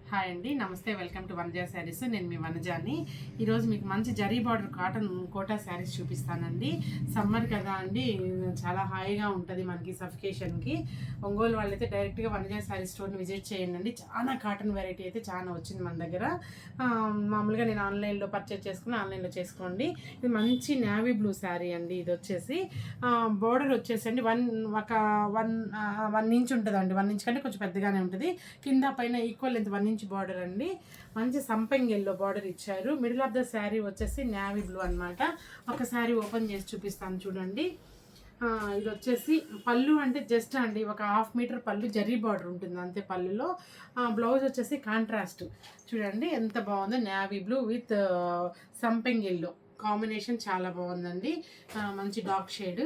Hi అండి, నమస్తే. Welcome to Vanaja Sarees. నేను మీ వనజాని. ఈరోజు మీకు మంచి జరీ బార్డర్ కాటన్ కోటా శారీస్ చూపిస్తానండి. సమ్మర్ కదా అండి, చాలా హాయిగా ఉంటుంది మనకి సఫికేషన్కి. ఒంగోలు వాళ్ళైతే డైరెక్ట్గా వనజా శారీ స్టోర్ని విజిట్ చేయండి. చాలా కాటన్ వెరైటీ అయితే చాలా వచ్చింది మన దగ్గర. మామూలుగా నేను ఆన్లైన్లో పర్చేజ్ చేసుకుని ఆన్లైన్లో చేసుకోండి. ఇది మంచి నేవీ బ్లూ శారీ అండి. ఇది వచ్చేసి బార్డర్ వచ్చేసండి ఒక వన్ ఇంచ్ ఉంటుందండి. 1 ఇంచ్ కంటే కొంచెం పెద్దగానే ఉంటుంది. కింద పైన ఈక్వల్ లెంత్ 1 ఇంచ్ బార్డర్ అండి. మంచి సంపెంగ్ ఎల్లో బార్డర్ ఇచ్చారు. మిడిల్ ఆఫ్ ద శారీ వచ్చేసి నేవీ బ్లూ అనమాట. ఒక శారీ ఓపెన్ చేసి చూపిస్తాను చూడండి. ఇది వచ్చేసి పళ్ళు అంటే జస్ట్ అండి ఒక 1/2 మీటర్ పళ్ళు జరీ బార్డర్ ఉంటుంది అంతే పళ్ళులో. బ్లౌజ్ వచ్చేసి కాంట్రాస్ట్ చూడండి ఎంత బాగుందో. నేవీ బ్లూ విత్ సంపెంగ్ ఎల్లో కాంబినేషన్ చాలా బాగుందండి. మంచి డార్క్ షేడ్.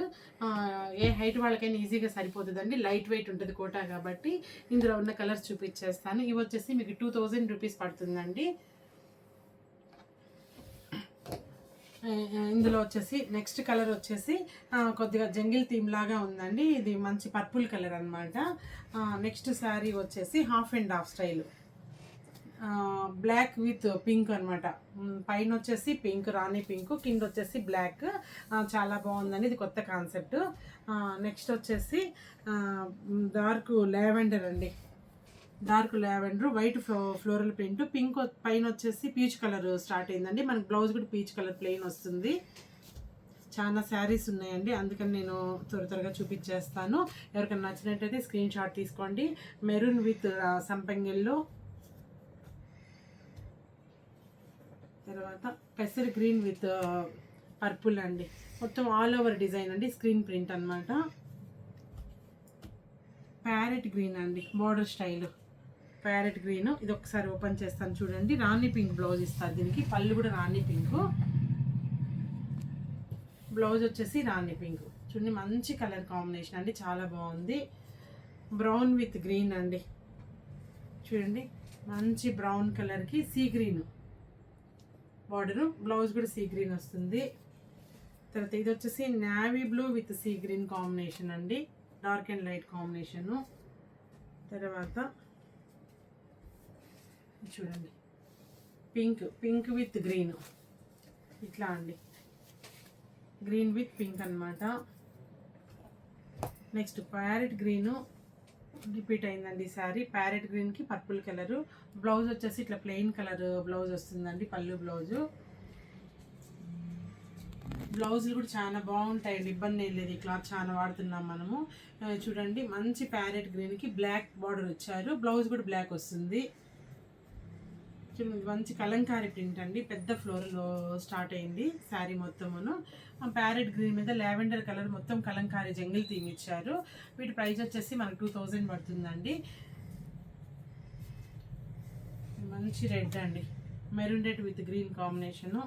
ఏ హైట్ వాళ్ళకైనా ఈజీగా సరిపోతుందండి. లైట్ వెయిట్ ఉంటుంది కోటా కాబట్టి. ఇందులో ఉన్న కలర్స్ చూపించేస్తాను. ఇవి వచ్చేసి మీకు 2000 రూపీస్ పడుతుందండి. ఇందులో వచ్చేసి నెక్స్ట్ కలర్ వచ్చేసి కొద్దిగా జంగిల్ థీమ్ లాగా ఉందండి. ఇది మంచి పర్పుల్ కలర్ అనమాట. నెక్స్ట్ శారీ వచ్చేసి half and half style, black with pink అనమాట. పైన వచ్చేసి పింక్, రాణి పింక్, కింద వచ్చేసి బ్లాక్. చాలా బాగుందండి. ఇది కొత్త కాన్సెప్ట్. నెక్స్ట్ వచ్చేసి డార్క్ లావెండర్ అండి. Dark lavender, white floral print, pink పైన వచ్చేసి పీచ్ కలర్ స్టార్ట్ అయిందండి. మనకి బ్లౌజ్ కూడా పీచ్ కలర్ ప్లెయిన్ వస్తుంది. చాలా శారీస్ ఉన్నాయండి, అందుకని నేను త్వరగా చూపించేస్తాను. ఎవరికైనా నచ్చినట్టయితే స్క్రీన్ షాట్ తీసుకోండి. మెరూన్ విత్ సంపెంగెల్లో, తర్వాత పెసర్ గ్రీన్ విత్ పర్పుల్ అండి. మొత్తం ఆల్ ఓవర్ డిజైన్ అండి. స్క్రీన్ ప్రింట్ అనమాట. ప్యారెట్ గ్రీన్ అండి, బార్డర్ స్టైల్ ప్యారెట్ గ్రీన్. ఇది ఒకసారి ఓపెన్ చేస్తాను చూడండి. రాణి పింక్ బ్లౌజ్ ఇస్తారు దీనికి. పళ్ళు కూడా రాణి పింక్, బ్లౌజ్ వచ్చేసి రాణి పింక్. చూడండి మంచి కలర్ కాంబినేషన్ అండి, చాలా బాగుంది. బ్రౌన్ విత్ గ్రీన్ అండి. చూడండి మంచి బ్రౌన్ కలర్కి సీ గ్రీన్ బార్డరు, బ్లౌజ్ కూడా సీ గ్రీన్ వస్తుంది. తర్వాత ఇది వచ్చేసి navy blue with sea green combination అండి, డార్క్ అండ్ లైట్ కాంబినేషను. తర్వాత చూడండి పింక్ విత్ గ్రీన్, ఇట్లా అండి. గ్రీన్ విత్ పింక్ అనమాట. నెక్స్ట్ ప్యారెట్ గ్రీను రిపీట్ అయిందండి సారీ. ప్యారెట్ గ్రీన్కి పర్పుల్ కలరు. బ్లౌజ్ వచ్చేసి ఇట్లా ప్లెయిన్ కలర్ బ్లౌజ్ వస్తుందండి, పళ్ళు బ్లౌజు. బ్లౌజులు కూడా చాలా బాగుంటాయండి, ఇబ్బంది ఏం లేదు. ఈ క్లాత్ చాలా వాడుతున్నాం మనము. చూడండి మంచి ప్యారెట్ గ్రీన్కి బ్లాక్ బార్డర్ వచ్చారు. బ్లౌజ్ కూడా బ్లాక్ వస్తుంది. చూడండి మంచి కలంకారీ ప్రింట్ అండి. పెద్ద ఫ్లోర్లో స్టార్ట్ అయింది శారీ మొత్తమును. ప్యారెట్ గ్రీన్ మీద లావెండర్ కలర్ మొత్తం కలంకారీ జంగిల్ థీమ్ ఇచ్చారు. వీటి ప్రైస్ వచ్చేసి మనకు 2000 పడుతుందండి. మంచి రెడ్ అండి, maroon red with green combination.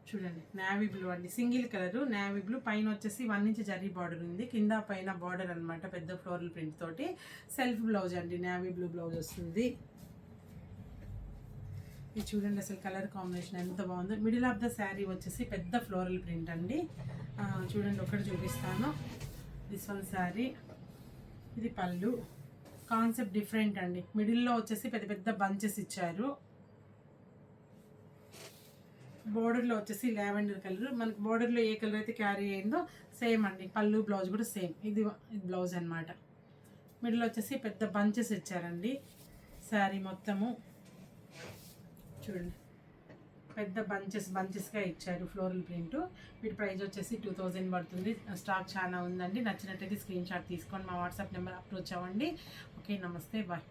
చూడండి నేవీ బ్లూ అండి, సింగిల్ కలరు నేవీ బ్లూ. పైన వచ్చేసి 1 ఇంచ్ జరీ బార్డర్ ఉంది, కింద పైన బార్డర్ అనమాట పెద్ద ఫ్లోరల్ ప్రింట్ తోటి. సెల్ఫ్ బ్లౌజ్ అండి, నేవీ బ్లూ బ్లౌజ్ వస్తుంది. ఇది చూడండి అసలు కలర్ కాంబినేషన్ ఎంత బాగుందో. మిడిల్ ఆఫ్ ద శారీ వచ్చేసి పెద్ద ఫ్లోరల్ ప్రింట్ అండి. చూడండి ఒకటి చూపిస్తాను. దిస్ వన్ శారీ, ఇది పళ్ళు. కాన్సెప్ట్ డిఫరెంట్ అండి. మిడిల్లో వచ్చేసి పెద్ద పెద్ద బంచెస్ ఇచ్చారు. బోర్డర్లో వచ్చేసి లావెండర్ కలర్. మనకి బోర్డర్లో ఏ కలర్ అయితే క్యారీ అయిందో సేమ్ అండి. పళ్ళు బ్లౌజ్ కూడా సేమ్. ఇది బ్లౌజ్ అనమాట. మిడిల్ వచ్చేసి పెద్ద బంచెస్ ఇచ్చారండి శారీ మొత్తము. చూడండి పెద్ద బంచెస్గా ఇచ్చారు ఫ్లోరల్ ప్రింట్. వీటి ప్రైస్ వచ్చేసి 2000 పడుతుంది. స్టాక్ చాలా ఉందండి. నచ్చినట్టయితే స్క్రీన్ షాట్ తీసుకొని మా వాట్సాప్ నెంబర్ అప్రోచ్ అవ్వండి. ఓకే, నమస్తే, బాయ్.